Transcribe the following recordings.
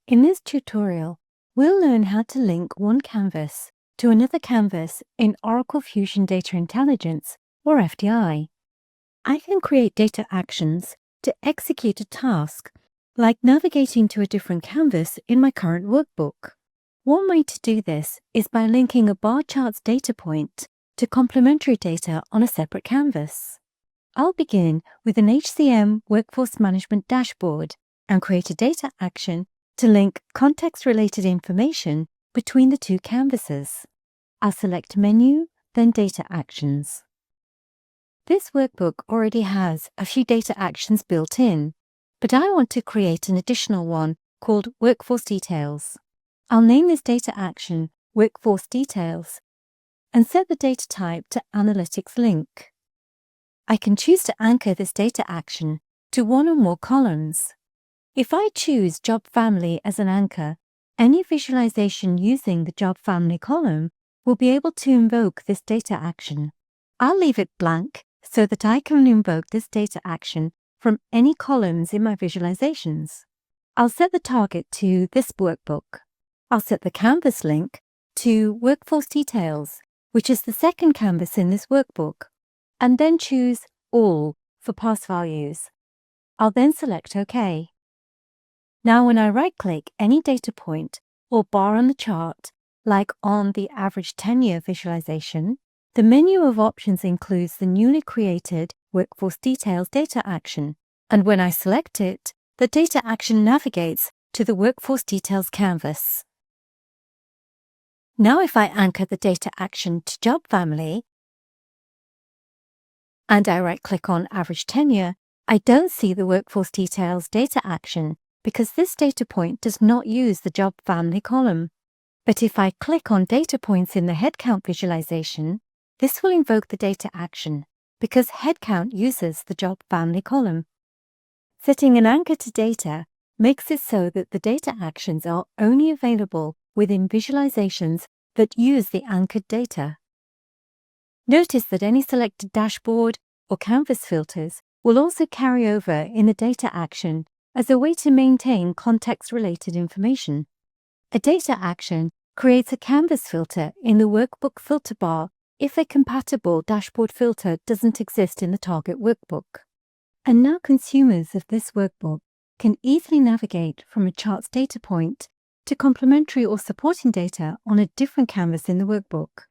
In this tutorial, we'll learn how to link one canvas to another canvas in Oracle Fusion Data Intelligence, or FDI. I can create data actions to execute a task, like navigating to a different canvas in my current workbook. One way to do this is by linking a bar chart's data point to complementary data on a separate canvas. I'll begin with an HCM Workforce Management dashboard and create a data action to link context-related information between the two canvases. I'll select Menu, then Data Actions. This workbook already has a few data actions built in, but I want to create an additional one called Workforce Details. I'll name this data action Workforce Details and set the data type to Analytics Link. I can choose to anchor this data action to one or more columns. If I choose Job Family as an anchor, any visualization using the Job Family column will be able to invoke this data action. I'll leave it blank so that I can invoke this data action from any columns in my visualizations. I'll set the target to this workbook. I'll set the canvas link to Workforce Details, which is the second canvas in this workbook, and then choose All for pass values. I'll then select OK. Now when I right-click any data point or bar on the chart, like on the average tenure visualization, the menu of options includes the newly created Workforce Details data action, and when I select it, the data action navigates to the Workforce Details canvas. Now if I anchor the data action to Job Family, and I right-click on Average Tenure, I don't see the Workforce Details data action because this data point does not use the Job Family column. But if I click on data points in the headcount visualization, this will invoke the data action because headcount uses the Job Family column. Setting an anchor to data makes it so that the data actions are only available within visualizations that use the anchored data. Notice that any selected dashboard or canvas filters will also carry over in the data action as a way to maintain context-related information. A data action creates a canvas filter in the workbook filter bar if a compatible dashboard filter doesn't exist in the target workbook. And now consumers of this workbook can easily navigate from a chart's data point to complementary or supporting data on a different canvas in the workbook.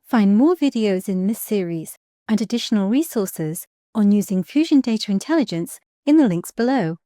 Find more videos in this series and additional resources on using Fusion Data Intelligence in the links below.